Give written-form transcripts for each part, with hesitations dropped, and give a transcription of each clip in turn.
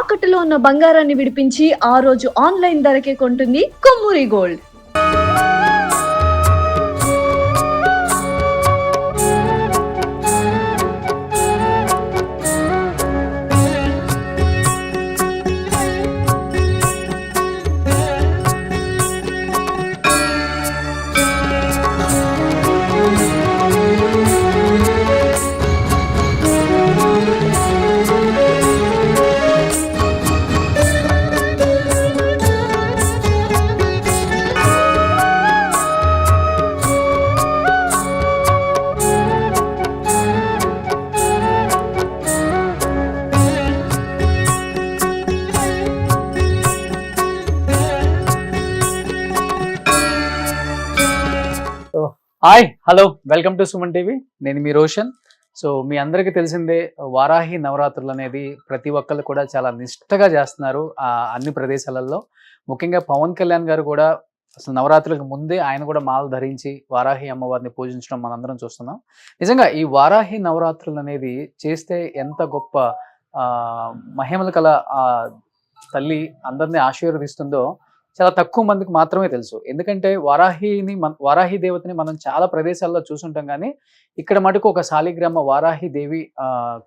తాకట్టులో ఉన్న బంగారాన్ని విడిపించి ఆ రోజు ఆన్లైన్ ధరకే కొంటుంది Kommuri gold. Hi hello welcome to Suman TV. నేను మీ రోషన్. సో మీ అందరికీ తెలిసిందే, వారాహి నవరాత్రులు అనేది ప్రతి ఒక్కళ్ళు కూడా చాలా నిష్ఠగా చేస్తున్నారు అన్ని ప్రదేశాలలో. ముఖ్యంగా పవన్ కళ్యాణ్ గారు కూడా అసలు నవరాత్రులకు ముందే ఆయన కూడా మాల ధరించి వారాహి అమ్మవారిని పూజించడం మనందరం చూస్తున్నాం. నిజంగా ఈ వారాహి నవరాత్రులు అనేది చేస్తే ఎంత గొప్ప మహిమలు కల తల్లి అందరినీ ఆశీర్వదిస్తుందో చాలా తక్కువ మందికి మాత్రమే తెలుసు. ఎందుకంటే వారాహి దేవతని మనం చాలా ప్రదేశాల్లో చూసుంటాం, కానీ ఇక్కడ మటుకు ఒక శాలిగ్రామ వారాహి దేవి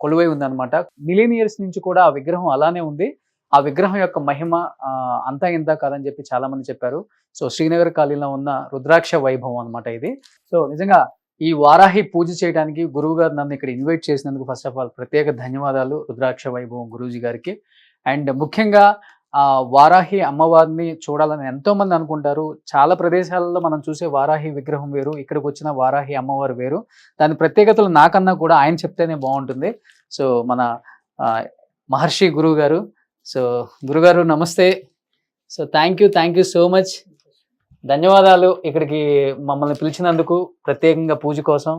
కొలువై ఉందన్నమాట. మిలియన్ ఇయర్స్ నుంచి కూడా ఆ విగ్రహం అలానే ఉంది. ఆ విగ్రహం యొక్క మహిమ అంతా ఇంత కాదని చెప్పి చాలా మంది చెప్పారు. సో శ్రీనగర్ కాలనీలో ఉన్న రుద్రాక్ష వైభవం అనమాట ఇది. సో నిజంగా ఈ వారాహి పూజ చేయడానికి గురువు గారు నన్ను ఇక్కడ ఇన్వైట్ చేసినందుకు ఫస్ట్ ఆఫ్ ఆల్ ప్రత్యేక ధన్యవాదాలు రూద్రాక్ష వైభవం గురూజీ గారికి. అండ్ ముఖ్యంగా వారాహి అమ్మవారిని చూడాలని ఎంతో మంది అనుకుంటారు. చాలా ప్రదేశాలలో మనం చూసే వారాహి విగ్రహం వేరు, ఇక్కడికి వచ్చిన వారాహి అమ్మవారు వేరు. దాని ప్రత్యేకతలు నాకన్నా కూడా ఆయన చెప్తేనే బాగుంటుంది. సో మన మహర్షి గురువు గారు, సో గురుగారు నమస్తే. So thank you so much, ధన్యవాదాలు ఇక్కడికి మమ్మల్ని పిలిచినందుకు ప్రత్యేకంగా పూజ కోసం.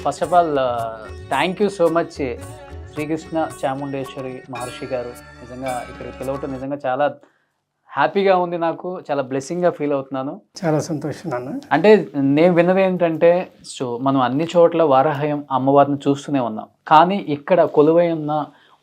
First of all thank you so much Srikrishna Chamundeshwari Maharshi గారు. నిజంగా ఇక్కడికి పిలవటం నిజంగా చాలా హ్యాపీగా ఉంది, నాకు చాలా బ్లెస్సింగ్గా ఫీల్ అవుతున్నాను. చాలా సంతోషం అన్న. అంటే నేను విన్నది ఏంటంటే, సో మనం అన్ని చోట్ల వారాహి అమ్మవారిని చూస్తూనే ఉన్నాం, కానీ ఇక్కడ కొలువై ఉన్న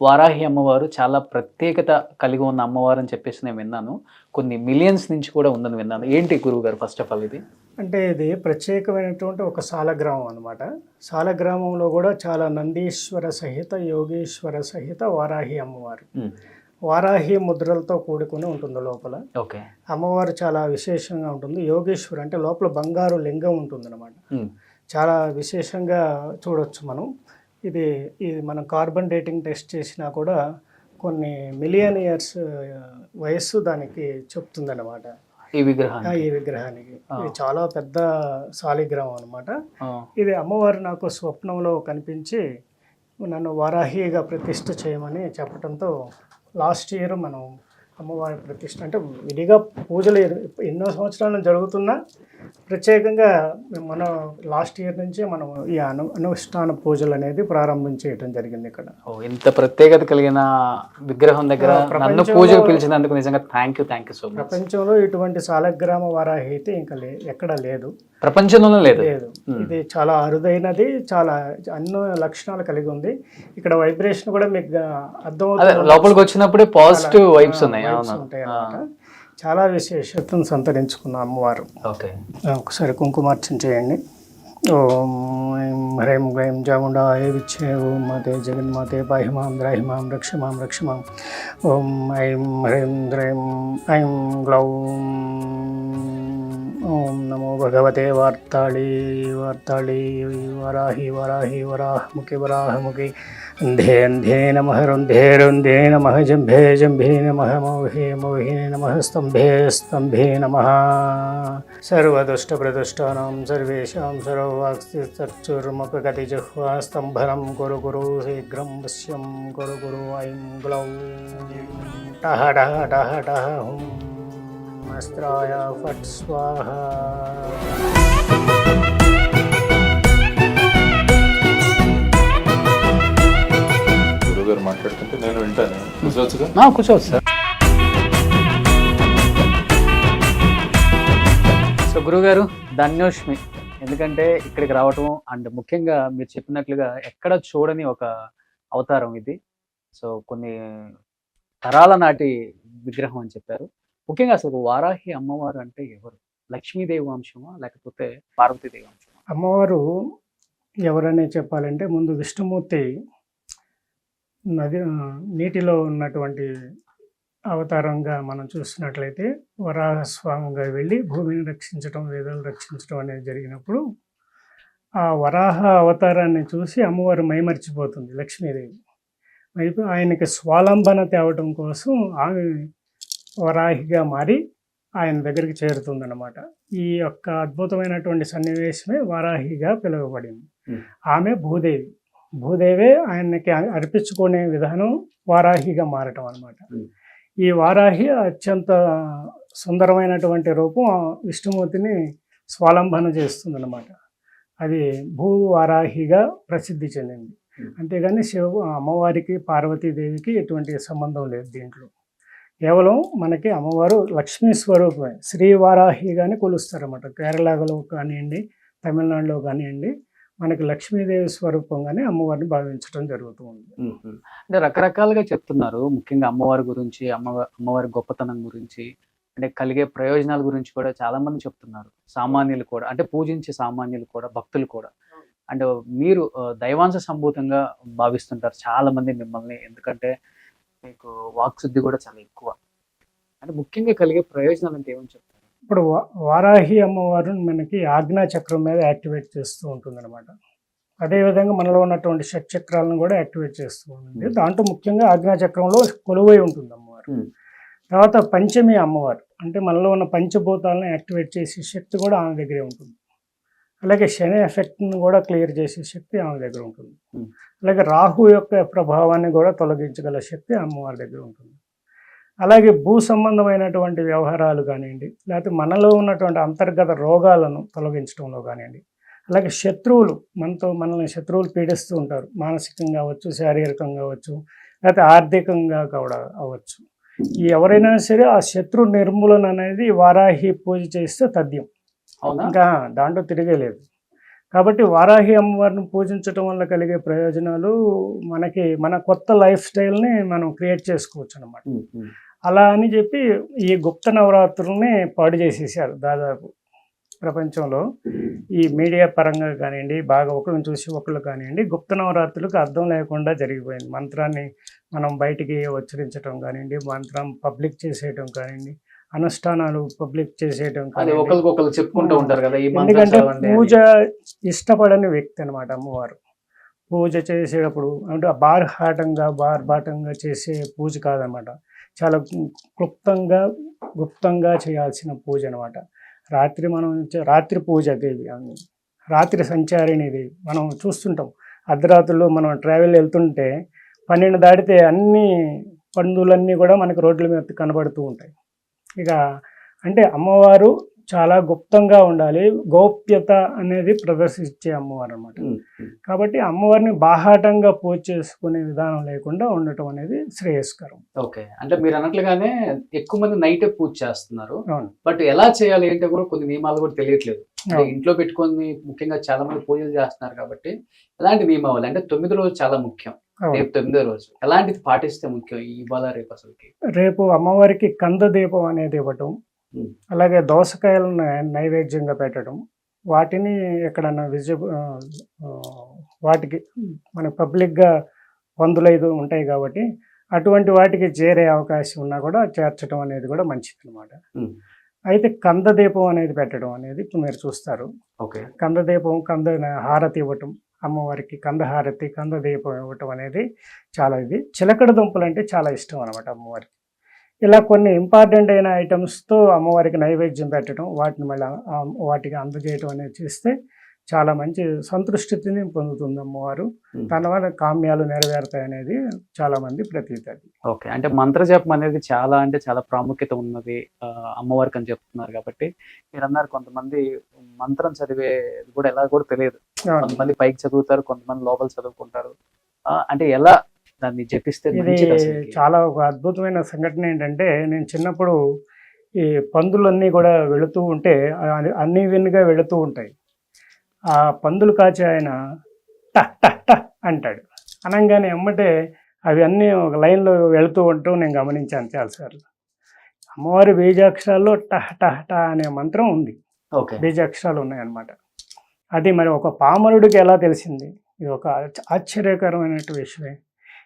వారాహి అమ్మవారు చాలా ప్రత్యేకత కలిగి ఉన్న అమ్మవారు అని చెప్పేసి నేను విన్నాను. కొన్ని మిలియన్స్ నుంచి కూడా ఉందని విన్నాను. ఏంటి గురువు గారు ఫస్ట్ ఆఫ్ ఆల్ ఇది? అంటే ఇది ప్రత్యేకమైనటువంటి ఒక సాలగ్రామం అనమాట. సాలగ్రామంలో కూడా చాలా నందీశ్వర సహిత, యోగేశ్వర సహిత వారాహి అమ్మవారు, వారాహి ముద్రలతో కూడుకుని ఉంటుంది లోపల. ఓకే. అమ్మవారు చాలా విశేషంగా ఉంటుంది. యోగేశ్వర అంటే లోపల బంగారు లింగం ఉంటుంది అనమాట. చాలా విశేషంగా చూడొచ్చు మనం. ఇది మనం కార్బన్ డేటింగ్ టెస్ట్ చేసినా కూడా కొన్ని మిలియన్ ఇయర్స్ వయస్సు దానికి చెప్తుందన్నమాట ఈ విగ్రహానికి. ఇది చాలా పెద్ద శాలిగ్రామం అనమాట. ఇది అమ్మవారు నాకు స్వప్నంలో కనిపించి నన్ను వారాహిగా ప్రతిష్ఠ చేయమని చెప్పడంతో లాస్ట్ ఇయర్ మనం అమ్మవారి ప్రతిష్ఠ అంటే విడిగా పూజలు ఎన్నో సంవత్సరాలు జరుగుతున్నా ప్రత్యేకంగా మనం లాస్ట్ ఇయర్ నుంచే మనం ఈ అనుష్ఠాన పూజలు అనేది ప్రారంభించేయడం జరిగింది ఇక్కడ. ఇంత ప్రత్యేకత కలిగిన విగ్రహం దగ్గర నన్ను పూజకు పిలిచినందుకు నిజంగా థ్యాంక్ యూ సో మచ్. ప్రపంచంలో ఇటువంటి శాలగ్రామ వారాహి అయితే ఇంకా ఎక్కడ లేదు, ప్రపంచంలో లేదు. ఇది చాలా అరుదైనది, చాలా అన్నో లక్షణాలు కలిగి ఉంది. ఇక్కడ వైబ్రేషన్ కూడా మీకు అర్థమవుతుంది, లోపలికి వచ్చినప్పుడే పాజిటివ్ వైబ్స్ ఉంటాయి అన్నమాట. చాలా విశేషతను సంతరించుకున్న అమ్మవారు. ఓకే, ఒకసారి కుంకుమార్చన చేయండి. ఓం హ్రైం గ్రైం చాముండాయ విచ్చే ఓం మాతే జగన్మాతే పాహి మాం ద్రాహి మాం రక్ష మాం ఓం ఐం హ్రైం ద్రైం ఐం గ్లౌం ఓం నమో భగవతే వార్తాళి వరాహముఖి అంధే నమః రుంధే నమః జంభే నమః మౌహే నమః స్తంభే నమః. సర్వదుష్టప్రదుష్టానాం సర్వేషాం సర్వవాక్స్థితర్చుర్మపగతి జిహ్వా స్తంభనం కురు శీఘ్రం వశ్యం కురు ఐం గ్లౌం టహ టహ టహ టహ హుం అస్త్రాయ ఫట్ స్వాహ. గురుగారు మాట్లాడుతుంటే నేను వింటాను. కూర్చోవచ్చుగా? కూర్చోవచ్చు సార్. గురుగారు ధన్యోష్మి, ఎందుకంటే ఇక్కడికి రావటం అండ్ ముఖ్యంగా మీరు చెప్పినట్లుగా ఎక్కడ చూడని ఒక అవతారం ఇది. సో కొన్ని తరాల నాటి విగ్రహం అని చెప్పారు. ముఖ్యంగా అసలు వారాహి అమ్మవారు అంటే ఎవరు? లక్ష్మీదేవి వంశమా లేకపోతే పార్వతీదేవి వంశమా? అమ్మవారు ఎవరనే చెప్పాలంటే ముందు విష్ణుమూర్తి నీటిలో ఉన్నటువంటి అవతారంగా మనం చూసినట్లయితే వరాహస్వామిగా వెళ్ళి భూమిని రక్షించడం, వేదాలు రక్షించడం అనేది జరిగినప్పుడు ఆ వరాహ అవతారాన్ని చూసి అమ్మవారు మైమర్చిపోతుంది లక్ష్మీదేవి. ఆయనకి స్వాలంబన తేవటం కోసం ఆమె వరాహిగా మారి ఆయన దగ్గరికి చేరుతుందన్నమాట. ఈ యొక్క అద్భుతమైనటువంటి సన్నివేశమే వారాహిగా పిలువబడింది. ఆమె భూదేవి. భూదేవే ఆయనకి అర్పించుకునే విధానం వారాహిగా మారటం అన్నమాట. ఈ వారాహి అత్యంత సుందరమైనటువంటి రూపం విష్ణుమూర్తిని స్వాలంబన చేస్తుందన్నమాట. అది భూ వారాహిగా ప్రసిద్ధి చెందింది. అంతేగాని అమ్మవారికి పార్వతీదేవికి ఎటువంటి సంబంధం లేదు దీంట్లో. కేవలం మనకి అమ్మవారు లక్ష్మీ స్వరూపమే. శ్రీ వారాహిగానే కొలుస్తారన్నమాట. కేరళలో కానివ్వండి, తమిళనాడులో కానివ్వండి, మనకి లక్ష్మీదేవి స్వరూపంగానే అమ్మవారిని భావించడం జరుగుతూ ఉంది. అంటే రకరకాలుగా చెప్తున్నారు, ముఖ్యంగా అమ్మవారి గురించి, అమ్మవారి గొప్పతనం గురించి, అంటే కలిగే ప్రయోజనాల గురించి కూడా చాలా మంది చెప్తున్నారు. సామాన్యులు కూడా, అంటే పూజించే సామాన్యులు కూడా, భక్తులు కూడా. అంటే మీరు దైవాంశ సంభూతంగా భావిస్తుంటారు చాలా మంది మిమ్మల్ని, ఎందుకంటే మీకు వాక్శుద్ధి కూడా చాలా ఎక్కువ. అంటే ముఖ్యంగా కలిగే ప్రయోజనాలు అంటే ఏమని చెప్తారు? ఇప్పుడు వారాహి అమ్మవారు మనకి ఆజ్ఞా చక్రం మీద యాక్టివేట్ చేస్తూ ఉంటుంది అనమాట. అదేవిధంగా మనలో ఉన్నటువంటి షట్చక్రాలను కూడా యాక్టివేట్ చేస్తూ ఉంటుంది. దాంట్లో ముఖ్యంగా ఆజ్ఞా చక్రంలో కొలువై ఉంటుంది అమ్మవారు. తర్వాత పంచమి అమ్మవారు, అంటే మనలో ఉన్న పంచభూతాలను యాక్టివేట్ చేసే శక్తి కూడా ఆమె దగ్గరే ఉంటుంది. అలాగే శని ఎఫెక్ట్ను కూడా క్లియర్ చేసే శక్తి ఆమె దగ్గర ఉంటుంది. అలాగే రాహు యొక్క ప్రభావాన్ని కూడా తొలగించగల శక్తి అమ్మవారి దగ్గర ఉంటుంది. అలాగే భూ సంబంధమైనటువంటి వ్యవహారాలు కానివ్వండి, లేకపోతే మనలో ఉన్నటువంటి అంతర్గత రోగాలను తొలగించడంలో కానివ్వండి, అలాగే శత్రువులు మనల్ని శత్రువులు పీడిస్తూ ఉంటారు. మానసికంగా అవ్వచ్చు, శారీరకంగా అవ్వచ్చు, లేకపోతే ఆర్థికంగా కూడా అవ్వచ్చు. ఎవరైనా సరే ఆ శత్రు నిర్మూలన అనేది వారాహి పూజ చేస్తే తథ్యం. ఇంకా దాంట్లో తిరిగేలేదు. కాబట్టి వారాహి అమ్మవారిని పూజించడం వల్ల కలిగే ప్రయోజనాలు మన కొత్త లైఫ్ స్టైల్ని మనం క్రియేట్ చేసుకోవచ్చు అన్నమాట. అలా అని చెప్పి ఈ గుప్త నవరాత్రుల్ని పాడు చేసేసారు దాదాపు ప్రపంచంలో. ఈ మీడియా పరంగా కానివ్వండి, బాగా ఒకళ్ళని చూసి ఒకళ్ళు కానివ్వండి, గుప్త నవరాత్రులకు అర్థం లేకుండా జరిగిపోయింది. మంత్రాన్ని మనం బయటికి ఉచ్చరించడం కానివ్వండి, మంత్రం పబ్లిక్ చేసేయటం కానివ్వండి, అనుష్ఠానాలు పబ్లిక్ చేసేయటం చెప్పుకుంటూ ఉంటారు కదా. ఎందుకంటే పూజ ఇష్టపడని వ్యక్తి అనమాట అమ్మవారు. పూజ చేసేటప్పుడు అంటే బార్బాటంగా చేసే పూజ కాదనమాట. చాలా క్లుప్తంగా గుప్తంగా చేయాల్సిన పూజ అనమాట. రాత్రి పూజ దేవి, రాత్రి సంచారిణి దేవి. మనం చూస్తుంటాం అర్ధరాత్రుల్లో మనం ట్రావెల్ వెళ్తుంటే 12 దాటితే అన్ని పండులన్నీ కూడా మనకి రోడ్ల మీద కనబడుతూ ఉంటాయి. ఇక అంటే అమ్మవారు చాలా గుప్తంగా ఉండాలి, గోప్యత అనేది ప్రదర్శించే అమ్మవారు అనమాట. కాబట్టి అమ్మవారిని బాహాటంగా పూజ చేసుకునే విధానం లేకుండా ఉండటం అనేది శ్రేయస్కరం. ఓకే, అంటే మీరు అన్నట్లుగానే ఎక్కువ మంది నైటే పూజ చేస్తున్నారు. బట్ ఎలా చేయాలి అంటే కూడా కొన్ని నియమాలు కూడా తెలియట్లేదు. ఇంట్లో పెట్టుకొని ముఖ్యంగా చాలా మంది పూజలు చేస్తున్నారు కాబట్టి ఎలాంటి నియమావళి అంటే 9వ రోజు చాలా ముఖ్యం. రేపు 9వ రోజు ఎలాంటిది పాటిస్తే ముఖ్యం ఇవాళ రేపు? అసలుకి రేపు అమ్మవారికి కంద దీపం అనేది ఇవ్వటం, అలాగే దోసకాయలను నైవేద్యంగా పెట్టడం, వాటిని ఎక్కడన్నా వాటికి మన పబ్లిక్గా 105 ఉంటాయి కాబట్టి అటువంటి వాటికి చేరే అవకాశం ఉన్నా కూడా చేర్చడం అనేది కూడా మంచిది అనమాట. అయితే కంద దీపం అనేది పెట్టడం అనేది ఇప్పుడు మీరు చూస్తారు. కంద దీపం, కంద హారతి ఇవ్వటం, అమ్మవారికి కంద హారతి, కంద దీపం ఇవ్వటం అనేది చాలా ఇది. చిలకడ దుంపలు అంటే చాలా ఇష్టం అనమాట అమ్మవారికి. ఇలా కొన్ని ఇంపార్టెంట్ అయిన ఐటమ్స్తో అమ్మవారికి నైవేద్యం పెట్టడం, వాటికి అందజేయటం అనేది చేస్తే చాలా మంచి సంతృష్టిని పొందుతుంది అమ్మవారు. దానివల్ల కామ్యాలు నెరవేరుతాయి అనేది చాలా మంది ప్రతీతి. ఓకే, అంటే మంత్రజపం అనేది చాలా చాలా ప్రాముఖ్యత ఉన్నది అమ్మవారికి అని చెప్తున్నారు కాబట్టి మీరు అన్నారు కొంతమంది మంత్రం చదివే కూడా ఎలా కూడా తెలియదు. కొంతమంది పైకి చదువుతారు, కొంతమంది లోపల చదువుకుంటారు. అంటే ఎలా దాన్ని జపిస్తే ఇది చాలా ఒక అద్భుతమైన సంఘటన ఏంటంటే, నేను చిన్నప్పుడు ఈ పందులన్నీ కూడా వెళుతూ ఉంటే అన్ని విన్గా వెళుతూ ఉంటాయి. ఆ పందులు కాచే ఆయన టహ్ టహ్ టహ్ అంటాడు. అనగానే ఎమ్మటే అవి అన్నీ ఒక లైన్లో వెళుతూ ఉంటూ నేను గమనించాను చాలాసార్లు. అమ్మవారి బీజాక్షరాల్లో టహ్ టహ్ టహ్ అనే మంత్రం ఉంది. ఓకే. బీజాక్షరాలు ఉన్నాయన్నమాట. అది మరి ఒక పామరుడికి ఎలా తెలిసింది? ఇది ఒక ఆశ్చర్యకరమైన విషయమే.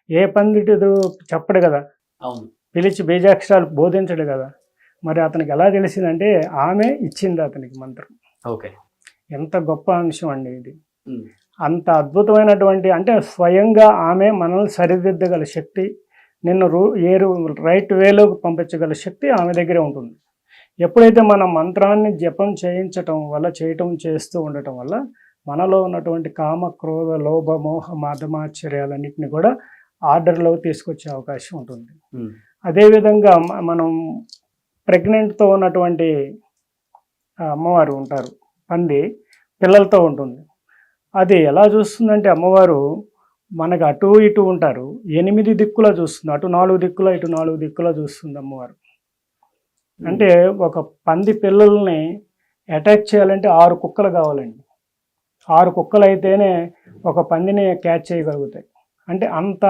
ఏ పండితుడు చెప్పడు కదా, అవును. పిలిచి బీజాక్షరాలు బోధించడు కదా. మరి అతనికి ఎలా తెలిసిందంటే ఆమె ఇచ్చింది అతనికి మంత్రం. ఓకే. ఎంత గొప్ప అంశం అండి ఇది. అంత అద్భుతమైనటువంటి, అంటే స్వయంగా ఆమె మనల్ని సరిదిద్దగల శక్తి, నిన్ను రైట్ వేలోకి పంపించగల శక్తి ఆమె దగ్గరే ఉంటుంది. ఎప్పుడైతే మనం మంత్రాన్ని జపం చేస్తూ ఉండటం వల్ల మనలో ఉన్నటువంటి కామ, క్రోధ, లోభ, మోహ, మాధమాశ్చర్యాలన్నింటినీ కూడా ఆర్డర్లో తీసుకొచ్చే అవకాశం ఉంటుంది. అదేవిధంగా మనం ప్రెగ్నెంట్తో ఉన్నటువంటి అమ్మవారు ఉంటారు, పంది పిల్లలతో ఉంటుంది. అది ఎలా చూస్తుందంటే అమ్మవారు మనకు అటు ఇటు ఉంటారు, 8 దిక్కులా చూస్తుంది. అటు 4 దిక్కులా, ఇటు 4 దిక్కులా చూస్తుంది అమ్మవారు. అంటే ఒక పంది పిల్లల్ని అటాక్ చేయాలంటే 6 కుక్కలు కావాలండి. 6 కుక్కలు అయితేనే ఒక పందిని క్యాచ్ చేయగలుగుతాయి. అంటే అంత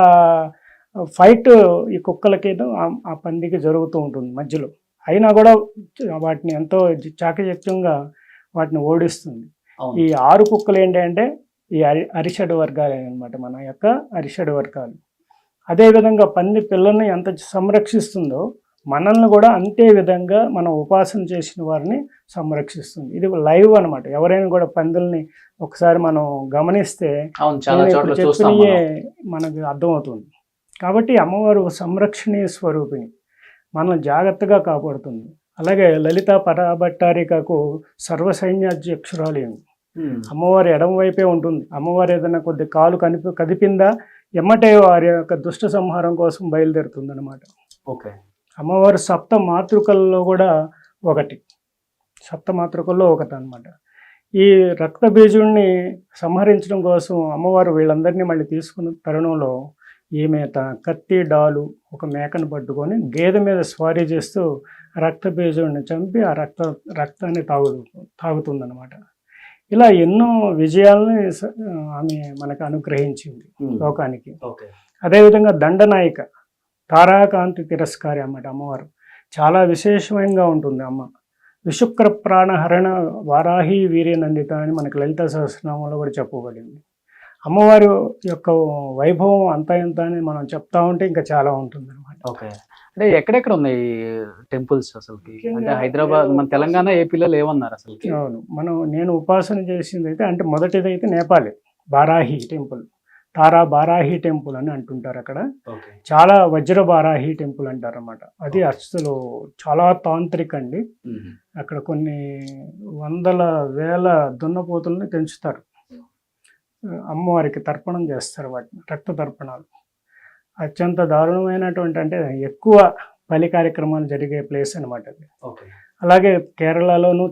ఫైట్ ఈ కుక్కలకి ఆ పందికి జరుగుతూ ఉంటుంది మధ్యలో. అయినా కూడా వాటిని ఎంతో చాకచక్యంగా వాటిని ఓడిస్తుంది. ఈ 6 కుక్కలు ఏంటంటే ఈ అరిషడ్ వర్గాలు అనమాట, మన యొక్క అరిషడ్ వర్గాలు. అదేవిధంగా పంది పిల్లల్ని ఎంత సంరక్షిస్తుందో మనల్ని కూడా అంతే విధంగా మనం ఉపాసన చేసిన వారిని సంరక్షిస్తుంది. ఇది లైవ్ అనమాట. ఎవరైనా కూడా పందుల్ని ఒకసారి మనం గమనిస్తే చెప్పినయే మనకు అర్థమవుతుంది. కాబట్టి అమ్మవారు సంరక్షణీయ స్వరూపిణి, మనల్ని జాగ్రత్తగా కాపాడుతుంది. అలాగే లలిత పరాభట్టారికకు సర్వసైన్యాధ్యక్షురాలు. అమ్మవారి ఎడమ వైపే ఉంటుంది. అమ్మవారు ఏదైనా కొద్ది కాలు కదిపిందా ఎమ్మటే వారి యొక్క దుష్ట సంహారం కోసం బయలుదేరుతుంది అనమాట. ఓకే. అమ్మవారు సప్త మాతృకల్లో కూడా ఒకటి, అనమాట. ఈ రక్త బీజుడిని సంహరించడం కోసం అమ్మవారు వీళ్ళందరినీ మళ్ళీ తీసుకున్న తరుణంలో ఈమె తన కత్తి, డాలు, ఒక మేకను పట్టుకొని గేదె మీద స్వారీ చేస్తూ రక్త బీజుడిని చంపి ఆ రక్తాన్ని తాగుతుందన్నమాట. ఇలా ఎన్నో విజయాలని ఆమె మనకు అనుగ్రహించింది లోకానికి. అదేవిధంగా దండనాయిక, తారాకాంతి తిరస్కారి అన్నమాట అమ్మవారు. చాలా విశేషంగా ఉంటుంది అమ్మ. విశుక్ర ప్రాణహరణ వారాహి వీర్యనందిత అని మనకు లలిత సహస్రనామంలో కూడా చెప్పబడింది. అమ్మవారి యొక్క వైభవం అంతా ఇంత అని మనం చెప్తా ఉంటే ఇంకా చాలా ఉంటుంది అనమాట. ఓకే. అంటే ఎక్కడెక్కడ ఉన్నాయి టెంపుల్స్ అసలుకి? అంటే హైదరాబాద్, మన తెలంగాణ, ఏపీలో లేవన్నారు అసలు? అవును, నేను ఉపాసన చేసింది అయితే, అంటే మొదటిదైతే నేపాలే బారాహి టెంపుల్, తారా బారాహి టెంపుల్ అని అంటుంటారు. అక్కడ చాలా వజ్ర బారాహి టెంపుల్ అంటారు అన్నమాట. అది అసలు చాలా తాంత్రిక అండి. అక్కడ కొన్ని వందల వేల దున్నపోతుల్ని పెంచుతారు, అమ్మవారికి తర్పణం చేస్తారు, వాటిని రక్త తర్పణాలు. అత్యంత దారుణమైనటువంటి, అంటే ఎక్కువ బలి కార్యక్రమాలు జరిగే ప్లేస్ అనమాట అది. అలాగే కేరళలోనూ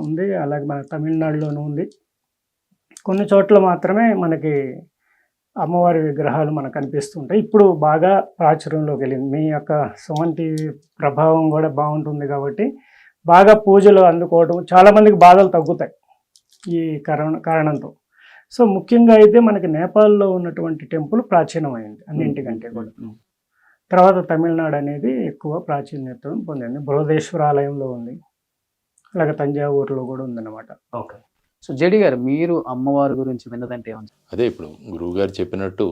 ఉంది, అలాగే మన తమిళనాడులోనూ ఉంది. కొన్ని చోట్ల మాత్రమే మనకి అమ్మవారి విగ్రహాలు మనకు కనిపిస్తుంటాయి. ఇప్పుడు బాగా ప్రాచుర్యంలోకి వెళ్ళింది. మీ యొక్క సుమన్ టీవీ ప్రభావం కూడా బాగుంటుంది కాబట్టి బాగా పూజలు అందుకోవడం, చాలామందికి బాధలు తగ్గుతాయి ఈ కారణంతో. సో ముఖ్యంగా అయితే మనకి నేపాల్లో ఉన్నటువంటి టెంపుల్ ప్రాచీనమైంది అన్నింటికంటే కూడా. తర్వాత తమిళనాడు అనేది ఎక్కువ ప్రాచీన్యత పొందింది. బృహదేశ్వర ఆలయంలో ఉంది, అలాగే తంజావూరులో కూడా ఉందన్నమాట. ఓకే. సో జేడి గారు, మీరు అమ్మవారి గురించి విన్నదంటే ఏమన్నా? అదే ఇప్పుడు గురువు గారు చెప్పినట్టు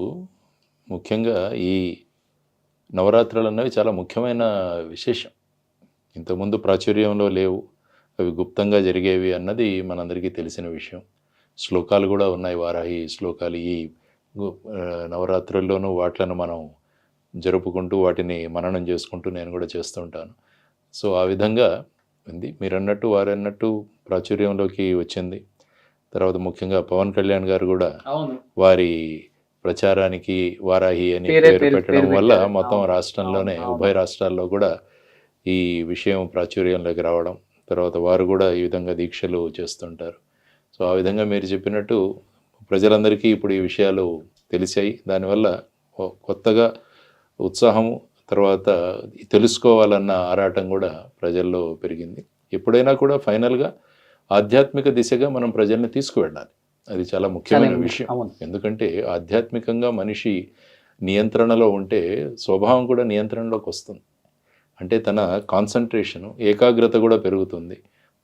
ముఖ్యంగా ఈ నవరాత్రులు అన్నవి చాలా ముఖ్యమైన విశేషం. ఇంతకుముందు ప్రాచుర్యంలో లేవు, అవి గుప్తంగా జరిగేవి అన్నది మనందరికీ తెలిసిన విషయం. శ్లోకాలు కూడా ఉన్నాయి, వారాహి శ్లోకాలు. ఈ నవరాత్రుల్లోనూ వాటిలను మనం జరుపుకుంటూ వాటిని మననం చేసుకుంటూ నేను కూడా చేస్తుంటాను. సో ఆ విధంగా ఉంది. మీరు అన్నట్టు వారు అన్నట్టు ప్రాచుర్యంలోకి వచ్చింది. తర్వాత ముఖ్యంగా పవన్ కళ్యాణ్ గారు కూడా వారి ప్రచారానికి వారాహి అని పేరు పెట్టడం వల్ల మొత్తం రాష్ట్రంలోనే, ఉభయ రాష్ట్రాల్లో కూడా ఈ విషయం ప్రాచుర్యంలోకి రావడం, తర్వాత వారు కూడా ఈ విధంగా దీక్షలు చేస్తుంటారు. సో ఆ విధంగా మీరు చెప్పినట్టు ప్రజలందరికీ ఇప్పుడు ఈ విషయాలు తెలిసాయి. దానివల్ల కొత్తగా ఉత్సాహము, తర్వాత తెలుసుకోవాలన్న ఆరాటం కూడా ప్రజల్లో పెరిగింది. ఎప్పుడైనా కూడా ఫైనల్గా ఆధ్యాత్మిక దిశగా మనం ప్రజల్ని తీసుకువెళ్ళాలి. అది చాలా ముఖ్యమైన విషయం. ఎందుకంటే ఆధ్యాత్మికంగా మనిషి నియంత్రణలో ఉంటే స్వభావం కూడా నియంత్రణలోకి వస్తుంది. అంటే తన కాన్సన్ట్రేషను, ఏకాగ్రత కూడా పెరుగుతుంది.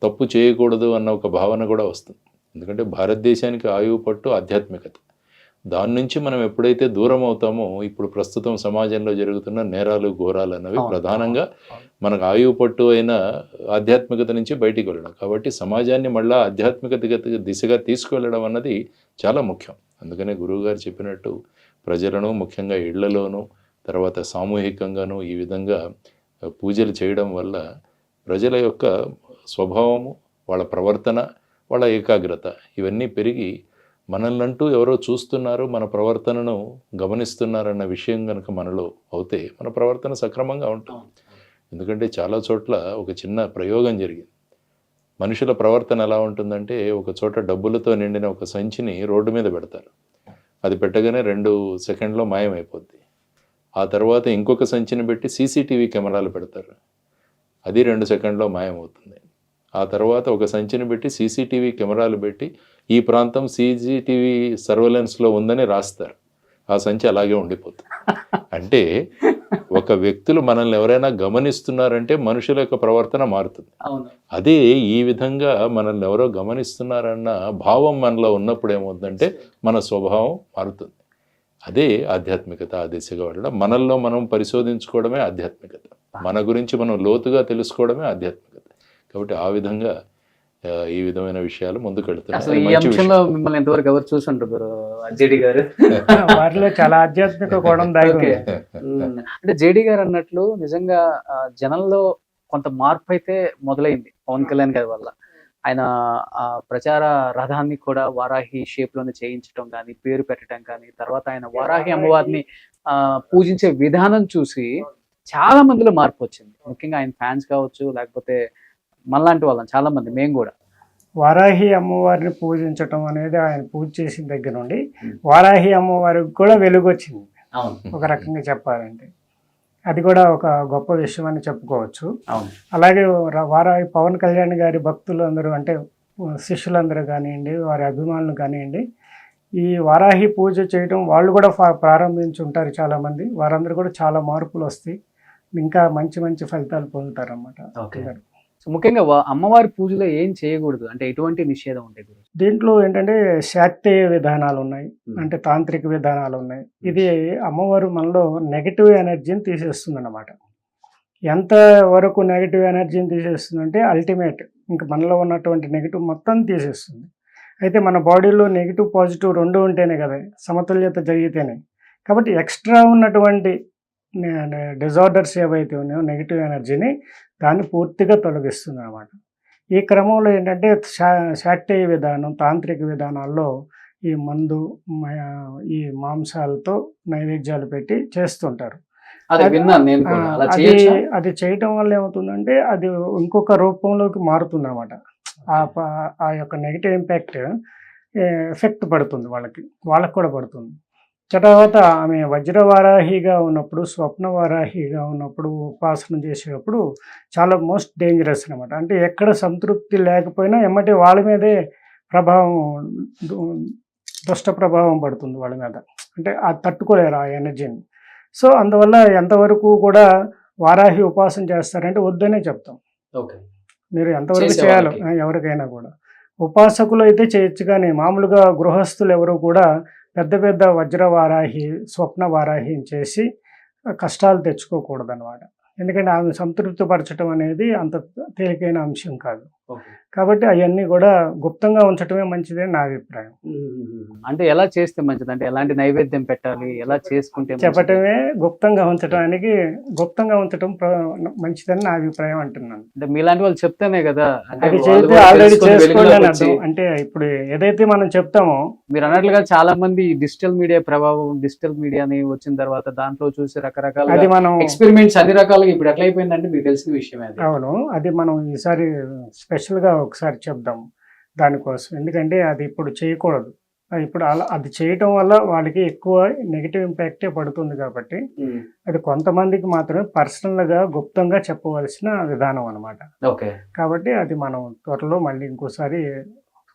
తప్పు చేయకూడదు అన్న ఒక భావన కూడా వస్తుంది. ఎందుకంటే భారతదేశానికి ఆయువు పట్టు ఆధ్యాత్మికత. దాని నుంచి మనం ఎప్పుడైతే దూరం అవుతామో, ఇప్పుడు ప్రస్తుతం సమాజంలో జరుగుతున్న నేరాలు ఘోరాలు అన్నవి ప్రధానంగా మనకు ఆయువు పట్టు అయిన ఆధ్యాత్మికత నుంచి బయటికి వెళ్ళడం. కాబట్టి సమాజాన్ని మళ్ళీ ఆధ్యాత్మికత దిశగా తీసుకువెళ్ళడం అన్నది చాలా ముఖ్యం. అందుకనే గురువుగారు చెప్పినట్టు ప్రజలను ముఖ్యంగా ఇళ్లలోనూ తర్వాత సామూహికంగానూ ఈ విధంగా పూజలు చేయడం వల్ల ప్రజల యొక్క స్వభావము, వాళ్ళ ప్రవర్తన, వాళ్ళ ఏకాగ్రత ఇవన్నీ పెరిగి మనల్నంటూ ఎవరో చూస్తున్నారు, మన ప్రవర్తనను గమనిస్తున్నారన్న విషయం కనుక మనలో అవుతే మన ప్రవర్తన సక్రమంగా ఉంటుంది. ఎందుకంటే చాలా చోట్ల ఒక చిన్న ప్రయోగం జరిగింది. మనుషుల ప్రవర్తన ఎలా ఉంటుందంటే, ఒక చోట డబ్బులతో నిండిన ఒక సంచిని రోడ్డు మీద పెడతారు. అది పెట్టగానే 2 సెకండ్లో మాయమైపోద్ది. ఆ తర్వాత ఇంకొక సంచిని పెట్టి సీసీటీవీ కెమెరాలు పెడతారు. అది 2 సెకండ్లో మాయమవుతుంది. ఆ తర్వాత ఒక సంచిని పెట్టి సీసీటీవీ కెమెరాలు పెట్టి ఈ ప్రాంతం సీసీటీవీ సర్వేలెన్స్లో ఉందని రాస్తారు. ఆ సంచి అలాగే ఉండిపోతుంది. అంటే ఒక వ్యక్తులు మనల్ని ఎవరైనా గమనిస్తున్నారంటే మనుషుల యొక్క ప్రవర్తన మారుతుంది. అదే ఈ విధంగా మనల్ని ఎవరో గమనిస్తున్నారన్న భావం మనలో ఉన్నప్పుడు ఏమవుతుందంటే మన స్వభావం మారుతుంది. అదే ఆధ్యాత్మికత. ఆ దిశగా వెళ్ళడం, మనల్లో మనం పరిశోధించుకోవడమే ఆధ్యాత్మికత. మన గురించి మనం లోతుగా తెలుసుకోవడమే ఆధ్యాత్మికత. కాబట్టి ఆ విధంగా ఈ విధమైన విషయాలు ముందుకు అసలు ఈ అంశంలో మిమ్మల్ని ఎంతవరకు ఎవరు చూసుంటారు జేడి గారు? వారిలో చాలా ఆధ్యాత్మిక కోణం దాగి. అంటే జేడి గారు అన్నట్లు నిజంగా జనంలో కొంత మార్పు అయితే మొదలైంది పవన్ కళ్యాణ్ గారి వల్ల. ఆయన ప్రచార రథాన్ని కూడా వారాహి షేప్ లోనే చేయించడం కానీ, పేరు పెట్టడం కానీ, తర్వాత ఆయన వారాహి అమ్మవారిని పూజించే విధానం చూసి చాలా మందిలో మార్పు వచ్చింది. ముఖ్యంగా ఆయన ఫ్యాన్స్ కావచ్చు, లేకపోతే మనలాంటి వాళ్ళం చాలా మంది, మేము కూడా. వారాహి అమ్మవారిని పూజించటం అనేది ఆయన పూజ చేసిన దగ్గర నుండి వారాహి అమ్మవారికి కూడా వెలుగు వచ్చింది ఒక రకంగా చెప్పాలంటే. అది కూడా ఒక గొప్ప విషయం అని చెప్పుకోవచ్చు. అలాగే వారాహి పవన్ కళ్యాణ్ గారి భక్తులు అందరూ, అంటే శిష్యులందరూ కానివ్వండి, వారి అభిమానులు కానివ్వండి, ఈ వారాహి పూజ చేయడం వాళ్ళు కూడా ప్రారంభించి ఉంటారు చాలామంది. వారందరూ కూడా చాలా మార్పులు వస్తాయి, ఇంకా మంచి మంచి ఫలితాలు పొందుతారు అన్నమాట. ముఖ్యంగా అమ్మవారి పూజలో ఏం చేయకూడదు అంటే ఎటువంటి నిషేధం ఉంటాయి? దీంట్లో ఏంటంటే శాక్తేయ విధానాలు ఉన్నాయి, అంటే తాంత్రిక విధానాలు ఉన్నాయి. ఇది అమ్మవారు మనలో నెగిటివ్ ఎనర్జీని తీసేస్తుంది అన్నమాట. ఎంత వరకు నెగిటివ్ ఎనర్జీని తీసేస్తుందంటే అల్టిమేట్ ఇంకా మనలో ఉన్నటువంటి నెగిటివ్ మొత్తం తీసేస్తుంది. అయితే మన బాడీలో నెగిటివ్ పాజిటివ్ రెండు ఉంటేనే కదా సమతుల్యత జరిగితేనే. కాబట్టి ఎక్స్ట్రా ఉన్నటువంటి డిజార్డర్స్ ఏవైతే ఉన్నాయో నెగిటివ్ ఎనర్జీని దాన్ని పూర్తిగా తొలగిస్తుంది అన్నమాట. ఈ క్రమంలో ఏంటంటే శాక్తేయ విధానం, తాంత్రిక విధానాల్లో ఈ మందు, ఈ మాంసాలతో నైవేద్యాలు పెట్టి చేస్తుంటారు. అది చేయటం వల్ల ఏమవుతుందంటే అది ఇంకొక రూపంలోకి మారుతుంది అనమాట. ఆ యొక్క నెగిటివ్ ఇంపాక్ట్ ఎఫెక్ట్ పడుతుంది వాళ్ళకి కూడా పడుతుంది. తర్వాత ఆమె వజ్రవారాహిగా ఉన్నప్పుడు, స్వప్నవారాహిగా ఉన్నప్పుడు, ఉపాసన చేసేటప్పుడు చాలా మోస్ట్ డేంజరస్ అనమాట. అంటే ఎక్కడ సంతృప్తి లేకపోయినా ఎమ్మటి వాళ్ళ మీదే దుష్ట ప్రభావం పడుతుంది వాళ్ళ మీద. అంటే అది తట్టుకోలేరు ఆ ఎనర్జీని. సో అందువల్ల ఎంతవరకు కూడా వారాహి ఉపాసన చేస్తారంటే వద్దనే చెప్తాం. మీరు ఎంతవరకు చేయాలో ఎవరికైనా కూడా. ఉపాసకులు అయితే చేయొచ్చు, కానీ మామూలుగా గృహస్థులు ఎవరు కూడా పెద్ద పెద్ద వజ్రవారాహి, స్వప్న వారాహిని చేసి కష్టాలు తెచ్చుకోకూడదు అన్నమాట. ఎందుకంటే ఆమె సంతృప్తి పరచడం అనేది అంత తేలికైన అంశం కాదు. కాబట్టి అవన్నీ కూడా గుప్తంగా ఉంచడమే మంచిదని నా అభిప్రాయం. అంటే ఎలా చేస్తే మంచిది, అంటే ఎలాంటి నైవేద్యం పెట్టాలి, ఎలా చేసుకుంటే చెప్పటమే గుప్తంగా ఉంచడం మంచిదని నా అభిప్రాయం అంటున్నాను. అంటే మీలాంటి వాళ్ళు చెప్తేనే కదా అది చేస్తే ఆల్రెడీ చేసుకోండి అని అర్థం. అంటే ఇప్పుడు ఏదైతే మనం చెప్తామో, మీరు అన్నట్లుగా చాలా మంది డిజిటల్ మీడియా ప్రభావం, డిజిటల్ మీడియాని వచ్చిన తర్వాత దాంట్లో చూసి రకరకాల అది మనం ఎక్స్పెరిమెంట్స్ అన్ని రకాలుగా ఇప్పుడు ఎట్లా అయిపోయిందంటే మీకు తెలిసిన విషయమే. అవును, అది మనం ఈసారి స్పెషల్గా ఒకసారి చెప్దాం దానికోసం. ఎందుకంటే అది ఇప్పుడు చేయకూడదు, ఇప్పుడు అలా అది చేయటం వల్ల వాళ్ళకి ఎక్కువ నెగిటివ్ ఇంపాక్టే పడుతుంది కాబట్టి అది కొంతమందికి మాత్రమే పర్సనల్గా గుప్తంగా చెప్పవలసిన విధానం అనమాట. ఓకే. కాబట్టి అది మనం త్వరలో మళ్ళీ ఇంకోసారి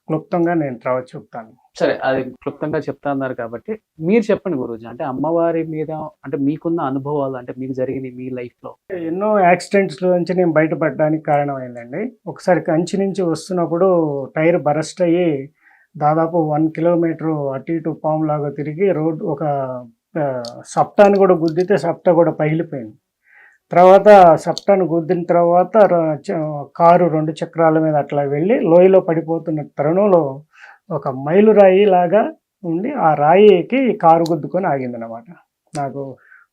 క్లుప్తంగా నేను తర్వాత చెప్తాను. సరే, అది క్లుప్తంగా చెప్తా అన్నారు కాబట్టి మీరు చెప్పండి గురూజీ. అంటే అమ్మవారి మీద అంటే మీకున్న అనుభవాలు, అంటే మీకు జరిగిన మీ లైఫ్ లో ఎన్నో యాక్సిడెంట్స్ నుంచి నేను బయటపడడానికి కారణమైందండి. ఒకసారి కంచి నుంచి వస్తున్నప్పుడు టైర్ బరస్ట్ అయ్యి దాదాపు 1 కిలోమీటర్ అటు ఇటు పాములాగా తిరిగి రోడ్ ఒక సప్టాన్ని కూడా గుద్దితే సప్టా కూడా పగిలిపోయింది. తర్వాత సప్టాను గుద్దిన తర్వాత కారు 2 చక్రాల మీద అట్లా వెళ్ళి లోయలో పడిపోతున్న తరుణంలో ఒక మైలురాయి లాగా ఉండి ఆ రాయికి కారు గుద్దుకొని ఆగిందనమాట. నాకు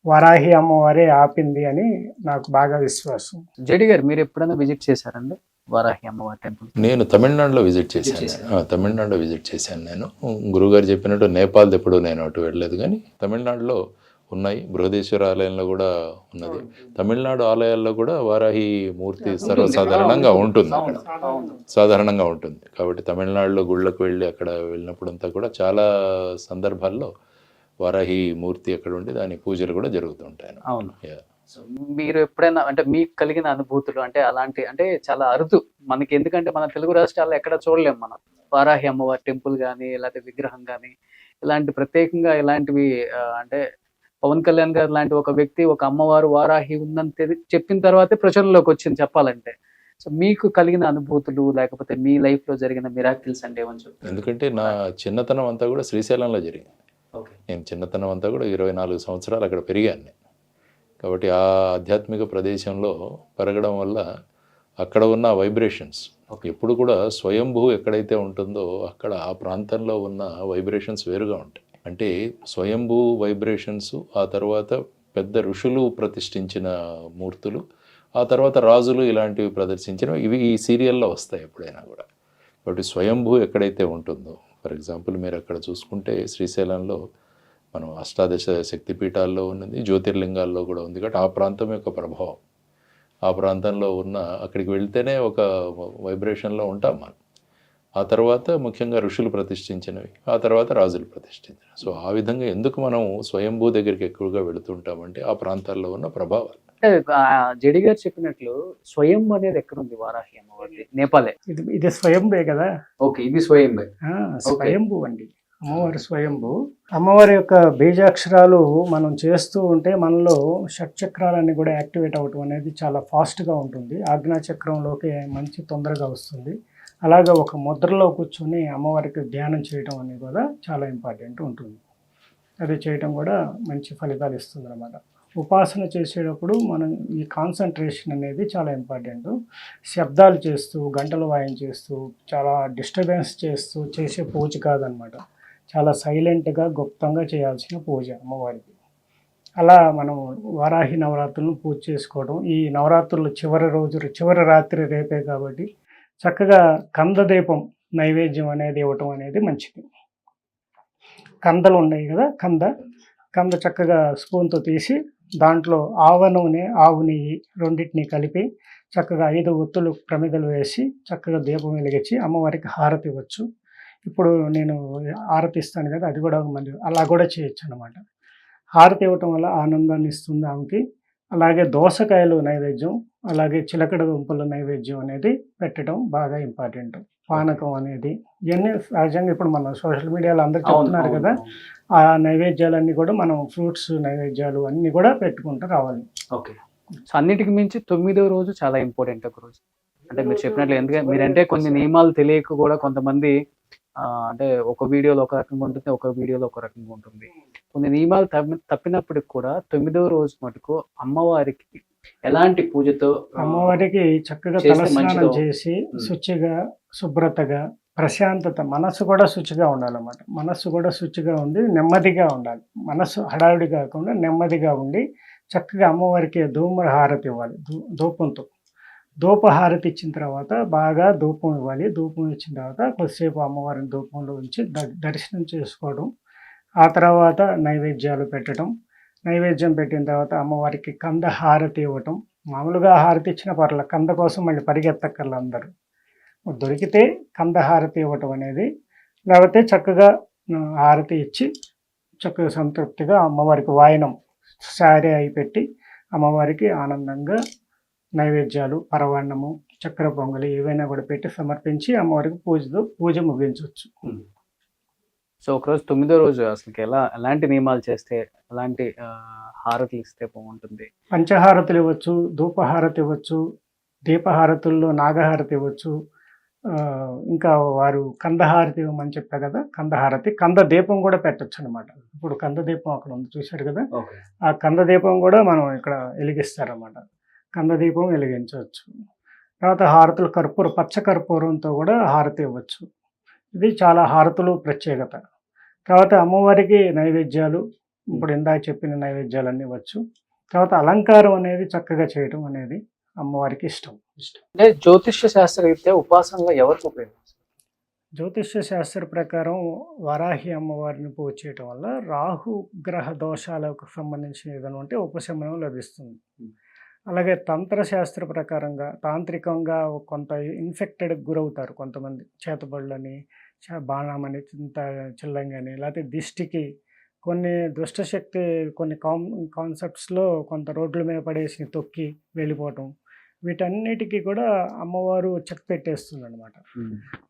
వరాహి అమ్మవారే ఆపింది అని నాకు బాగా విశ్వాసం. జేడి గారు, మీరు ఎప్పుడైనా విజిట్ చేశారండి వారాహి అమ్మవారి టెంపుల్? నేను తమిళనాడులో విజిట్ చేశాను. తమిళనాడులో విజిట్ చేశాను నేను. గురుగారు చెప్పినట్టు నేపాల్ ఎప్పుడు నేను అటు వెళ్ళలేదు, కానీ తమిళనాడులో ఉన్నాయి. బృహదేశ్వర ఆలయంలో కూడా ఉన్నది. తమిళనాడు ఆలయాల్లో కూడా వారాహి మూర్తి సర్వసాధారణంగా ఉంటుంది, అక్కడ సాధారణంగా ఉంటుంది. కాబట్టి తమిళనాడులో గుళ్ళకు వెళ్ళి అక్కడ వెళ్ళినప్పుడంతా కూడా చాలా సందర్భాల్లో వారాహి మూర్తి అక్కడ ఉండి దాని పూజలు కూడా జరుగుతుంటాయి. అవును. మీరు ఎప్పుడైనా అంటే మీకు కలిగిన అనుభూతులు అంటే అలాంటి అంటే చాలా అరుదు మనకి, ఎందుకంటే మన తెలుగు రాష్ట్రాల్లో ఎక్కడ చూడలేము మనం వారాహి అమ్మవారి టెంపుల్ కానీ లేకపోతే విగ్రహం కానీ ఇలాంటి ప్రత్యేకంగా ఇలాంటివి. అంటే పవన్ కళ్యాణ్ గారు లాంటి ఒక వ్యక్తి ఒక అమ్మవారు వారాహి ఉందని చెప్పిన తర్వాతే ప్రచురణలోకి వచ్చింది చెప్పాలంటే. సో మీకు కలిగిన అనుభూతులు లేకపోతే మీ లైఫ్ లో జరిగిన మిరాకిల్స్ అంటే ఏమని చెప్తారు? ఎందుకంటే నా చిన్నతనం అంతా కూడా శ్రీశైలంలో జరిగింది. నేను చిన్నతనం అంతా కూడా 24 సంవత్సరాలు అక్కడ పెరిగాను. కాబట్టి ఆ ఆధ్యాత్మిక ప్రదేశంలో పెరగడం వల్ల అక్కడ ఉన్న వైబ్రేషన్స్ ఎప్పుడు కూడా స్వయంభూ ఎక్కడైతే ఉంటుందో అక్కడ ఆ ప్రాంతంలో ఉన్న వైబ్రేషన్స్ వేరుగా ఉంటాయి. అంటే స్వయంభూ వైబ్రేషన్స్, ఆ తర్వాత పెద్ద ఋషులు ప్రతిష్ఠించిన మూర్తులు, ఆ తర్వాత రాజులు ఇలాంటివి ప్రదర్శించినవి ఇవి ఈ సీరియల్లో వస్తాయి ఎప్పుడైనా కూడా. కాబట్టి స్వయంభూ ఎక్కడైతే ఉంటుందో, ఫర్ ఎగ్జాంపుల్ మీరు అక్కడ చూసుకుంటే శ్రీశైలంలో మనం అష్టాదశ శక్తిపీఠాల్లో ఉన్నది, జ్యోతిర్లింగాల్లో కూడా ఉంది. కాబట్టి ఆ ప్రాంతం యొక్క ప్రభావం, ఆ ప్రాంతంలో ఉన్న అక్కడికి వెళ్తేనే ఒక వైబ్రేషన్లో ఉంటాం మనం. ఆ తర్వాత ముఖ్యంగా ఋషులు ప్రతిష్ఠించినవి, ఆ తర్వాత రాజులు ప్రతిష్ఠించినవి. సో ఆ విధంగా ఎందుకు మనం స్వయంభూ దగ్గరికి ఎక్కువగా వెళుతుంటామంటే ఆ ప్రాంతాల్లో ఉన్న ప్రభావాలు. జేడి గారు చెప్పినట్లు స్వయం అనేది ఎక్కడ ఉంది వారాహి అమ్మవారి? నేపాలే. ఇది స్వయంభే కదా. ఓకే, ఇది స్వయంభే. స్వయంభూ అండి, అమ్మవారి స్వయంభూ. అమ్మవారి యొక్క బీజాక్షరాలు మనం చేస్తూ ఉంటే మనలో షట్చక్రాలన్నీ కూడా యాక్టివేట్ అవ్వటం అనేది చాలా ఫాస్ట్గా ఉంటుంది. ఆజ్ఞాచక్రంలోకి మంచి తొందరగా వస్తుంది. అలాగే ఒక ముద్రలో కూర్చొని అమ్మవారికి ధ్యానం చేయటం అనేది కూడా చాలా ఇంపార్టెంట్ ఉంటుంది. అది చేయటం కూడా మంచి ఫలితాలు ఇస్తుంది అన్నమాట. ఉపాసన చేసేటప్పుడు మనం ఈ కాన్సన్ట్రేషన్ అనేది చాలా ఇంపార్టెంట్. శబ్దాలు చేస్తూ గంటలు వాయించేస్తూ చాలా డిస్టర్బెన్స్ చేస్తూ చేసే పూజ కాదనమాట. చాలా సైలెంట్గా గుప్తంగా చేయాల్సిన పూజ అమ్మవారికి. అలా మనం వారాహి నవరాత్రులను పూజ చేసుకోవడం. ఈ నవరాత్రులు చివరి రాత్రి రేపే కాబట్టి చక్కగా కందదీపం నైవేద్యం అనేది ఇవ్వటం అనేది మంచిది. కందలు ఉన్నాయి కదా, కంద చక్కగా స్పూన్తో తీసి దాంట్లో ఆవ నూనె, ఆవు నెయ్యి రెండింటిని కలిపి చక్కగా 5 ఒత్తులు ప్రమిదలు వేసి చక్కగా దీపం వెలిగించి అమ్మవారికి హారతి ఇవ్వచ్చు. ఇప్పుడు నేను హారతి ఇస్తాను కదా, అది కూడా మళ్ళీ అలా కూడా చేయొచ్చు అన్నమాట. హారతి ఇవ్వటం వల్ల ఆనందాన్ని ఇస్తుంది ఆమెకి. అలాగే దోసకాయలు నైవేద్యం, అలాగే చిలకడ దుంపల నైవేద్యం అనేది పెట్టడం బాగా ఇంపార్టెంట్. పానకం అనేది ఇవన్నీ సహజంగా ఇప్పుడు మన సోషల్ మీడియాలో అందరూ చెప్తున్నారు కదా, ఆ నైవేద్యాలన్నీ కూడా మనం ఫ్రూట్స్ నైవేద్యాలు అన్నీ కూడా పెట్టుకుంటూ రావాలి. ఓకే. సో అన్నిటికి మించి 9వ రోజు చాలా ఇంపార్టెంట్ ఒక రోజు. అంటే మీరు చెప్పినట్లు, ఎందుకంటే మీరంటే కొన్ని నియమాలు తెలియక కూడా కొంతమంది అంటే ఒక వీడియోలో ఒక రకంగా ఉంటుంది, ఒక వీడియోలో ఒక రకంగా ఉంటుంది. కొన్ని నియమాలు తప్పినప్పటికి కూడా 9వ రోజు మటుకు అమ్మవారికి ఎలాంటి పూజతో అమ్మవారికి చక్కగా తలస్నానం చేసి శుచిగా శుభ్రతగా ప్రశాంతత, మనసు కూడా శుచిగా ఉండాలన్నమాట. మనస్సు కూడా శుచిగా ఉండి నెమ్మదిగా ఉండాలి. మనసు హడావిడి కాకుండా నెమ్మదిగా ఉండి చక్కగా అమ్మవారికి ధూమ్రహారతి ఇవ్వాలి. ధూపహారతి ఇచ్చిన తర్వాత బాగా ధూపం ఇవ్వాలి. ధూపం ఇచ్చిన తర్వాత కొద్దిసేపు అమ్మవారిని ధూపంలో ఉంచి దర్శనం చేసుకోవడం. ఆ తర్వాత నైవేద్యాలు పెట్టడం. నైవేద్యం పెట్టిన తర్వాత అమ్మవారికి కంద హారతి ఇవ్వటం. మామూలుగా హారతి ఇచ్చిన పర్లేదు, కంద కోసం మళ్ళీ పరిగెత్తక్కర్లు అందరూ. దొరికితే కంద హారతి ఇవ్వటం అనేది, లేకపోతే చక్కగా హారతి ఇచ్చి చక్కగా సంతృప్తిగా అమ్మవారికి వాయనం శారీ అయి పెట్టి అమ్మవారికి ఆనందంగా నైవేద్యాలు, పరవాన్నము, చక్కెర పొంగలి ఏవైనా కూడా పెట్టి సమర్పించి అమ్మవారికి పూజ ముగించవచ్చు. సో ఒకరోజు 9వ రోజు అసలు ఎలాంటి నియమాలు చేస్తే, ఎలాంటి హారతులు ఇస్తే బాగుంటుంది? పంచహారతులు ఇవ్వచ్చు, ధూపహారతి ఇవ్వచ్చు, దీపహారతుల్లో నాగహారతి ఇవ్వచ్చు. ఇంకా వారు కందహారతి ఇవ్వమని చెప్పా కదా, కందహారతి, కంద దీపం కూడా పెట్టచ్చు అనమాట. ఇప్పుడు కంద దీపం అక్కడ ఉంది చూశారు కదా, ఆ కంద దీపం కూడా మనం ఇక్కడ వెలిగిస్తారన్నమాట. కంద దీపం వెలిగించవచ్చు. తర్వాత హారతులు పచ్చ కర్పూరంతో కూడా హారతి ఇవ్వచ్చు. ఇది చాలా హారతులు ప్రత్యేకత. తర్వాత అమ్మవారికి నైవేద్యాలు, ఇప్పుడు ఇందాక చెప్పిన నైవేద్యాలన్నీ ఇవ్వచ్చు. తర్వాత అలంకారం అనేది చక్కగా చేయడం అనేది అమ్మవారికి ఇష్టం. అంటే జ్యోతిష్య శాస్త్రరీత్యా ఉపాసనలో ఎవరికి ఉపయోగిస్తారు? జ్యోతిష్య శాస్త్ర ప్రకారం వారాహి అమ్మవారిని పూజ చేయటం వల్ల రాహు గ్రహ దోషాలకు సంబంధించిన ఏదైనా ఉంటే ఉపశమనం లభిస్తుంది. అలాగే తంత్రశాస్త్ర ప్రకారంగా తాంత్రికంగా కొంత ఇన్ఫెక్టెడ్కి గురవుతారు కొంతమంది. చేతబడులని, బాణమని, చిల్లంగని, లేకపోతే దిష్టికి, కొన్ని దుష్టశక్తి కొన్ని కాన్సెప్ట్స్లో కొంత రోడ్ల మీద పడేసి తొక్కి వెళ్ళిపోవటం, వీటన్నిటికీ కూడా అమ్మవారు చెక్ పెట్టేస్తుంది అనమాట.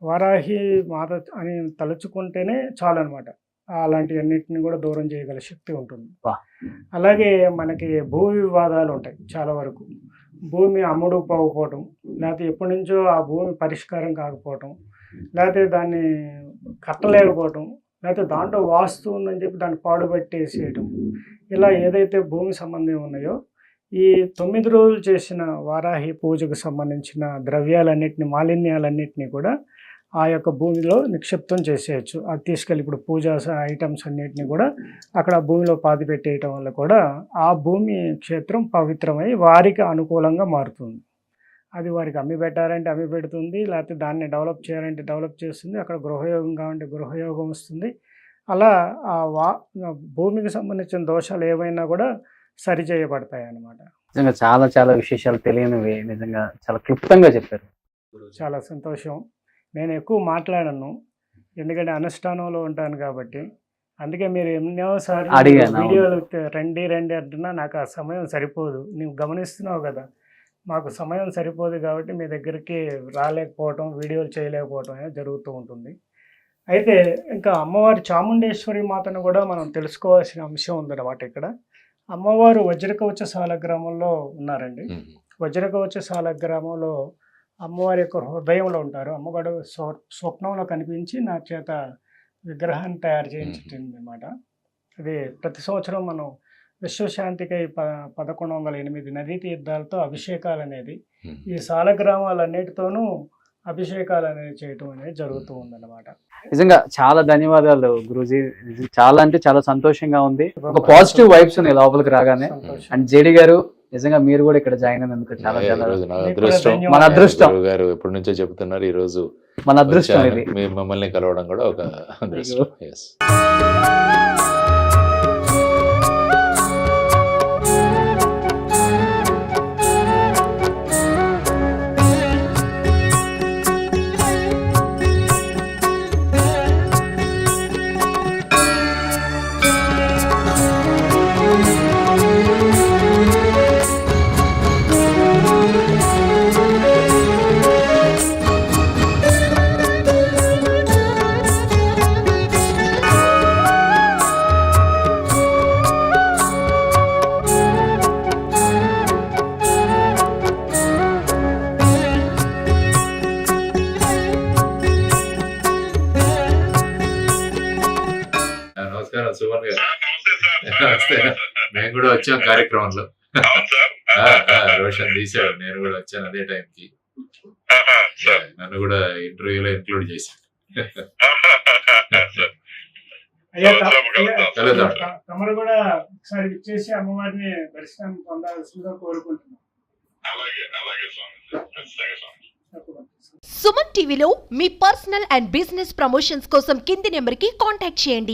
వారాహి మాత అని తలుచుకుంటేనే చాలు అనమాట. అలాంటివన్నిటిని కూడా దూరం చేయగల శక్తి ఉంటుంది. అలాగే మనకి భూ వివాదాలు ఉంటాయి చాలా వరకు. భూమి అమ్ముడు పోకపోవటం, లేకపోతే ఎప్పటి నుంచో ఆ భూమి పరిష్కారం కాకపోవటం, లేకపోతే దాన్ని కట్టలేకపోవటం, లేకపోతే దాంట్లో వాస్తు ఉందని చెప్పి దాన్ని పాడుపెట్టేసేయటం, ఇలా ఏదైతే భూమి సంబంధం ఉన్నాయో ఈ 9 రోజులు చేసిన వారాహి పూజకు సంబంధించిన ద్రవ్యాలన్నింటినీ, మాలిన్యాలన్నింటినీ కూడా ఆ యొక్క భూమిలో నిక్షిప్తం చేసేయచ్చు. అది తీసుకెళ్ళి ఇప్పుడు పూజా ఐటమ్స్ అన్నిటిని కూడా అక్కడ భూమిలో పాతి పెట్టేయటం వల్ల కూడా ఆ భూమి క్షేత్రం పవిత్రమై వారికి అనుకూలంగా మారుతుంది. అది వారికి అమ్మి పెట్టారంటే అమ్మి పెడుతుంది, లేకపోతే దాన్ని డెవలప్ చేయాలంటే డెవలప్ చేస్తుంది, అక్కడ గృహయోగం కావాలంటే గృహయోగం వస్తుంది. అలా ఆ భూమికి సంబంధించిన దోషాలు ఏవైనా కూడా సరిచేయబడతాయి అన్నమాట. నిజంగా చాలా చాలా విశేషాలు తెలియనివి నిజంగా చాలా క్లుప్తంగా చెప్పారు. చాలా సంతోషం. నేను ఎక్కువ మాట్లాడను, ఎందుకంటే అనుష్ఠానంలో ఉంటాను కాబట్టి. అందుకే మీరు ఎన్నోసార్లు వీడియోలు రండి అంటున్నా నాకు ఆ సమయం సరిపోదు. నువ్వు గమనిస్తున్నావు కదా, మాకు సమయం సరిపోదు కాబట్టి మీ దగ్గరికి రాలేకపోవటం, వీడియోలు చేయలేకపోవటం అనేది జరుగుతూ ఉంటుంది. అయితే ఇంకా అమ్మవారి చాముండేశ్వరి మాతను కూడా మనం తెలుసుకోవాల్సిన అంశం ఉందన్నమాట. ఇక్కడ అమ్మవారు వజ్రకవచ సాలగ్రామంలో ఉన్నారండి. వజ్రకవచ సాలగ్రామంలో అమ్మవారి యొక్క హృదయంలో ఉంటారు. అమ్మవారు స్వప్నంలో కనిపించి నా చేత విగ్రహాన్ని తయారు చేయించింది అనమాట. అది ప్రతి సంవత్సరం మనం విశ్వశాంతికై 1108 నదీ తీర్థాలతో అభిషేకాలు అనేది ఈ సాలగ్రామాలన్నిటితోనూ అభిషేకాలు అనేది చేయటం అనేది జరుగుతూ ఉందన్నమాట. నిజంగా చాలా ధన్యవాదాలు గురూజీ. చాలా అంటే చాలా సంతోషంగా ఉంది. ఒక పాజిటివ్ వైబ్స్ ఉన్నాయి లోపలికి రాగానే. అండ్ జేడి గారు, నిజంగా మీరు కూడా ఇక్కడ జాయిన్ అయినందుకు చాలా చాలా మన అదృష్టం. గారు ఎప్పటి నుంచో చెప్తున్నారు, ఈ రోజు మన అదృష్టం ఇది. మమ్మల్ని కలవడం కూడా ఒక అదృష్టం. సుమన్ గారు, మేము కూడా వచ్చాం కార్యక్రమంలో. రోషన్ తీసాడు, నేను కూడా వచ్చాను అదే టైంకి. నన్ను కూడా ఇంటర్వ్యూలో ఇంక్లూడ్ చేశాను. తమరు కూడా ఒకసారి ఇచ్చేసి అమ్మవారిని దర్శనం పొందాల్సిందిగా కోరుకుంటున్నాం. సుమన్ టీవీలో మీ పర్సనల్ అండ్ బిజినెస్ ప్రమోషన్స్ కోసం కింది నెంబర్కి కాంటాక్ట్ చేయండి.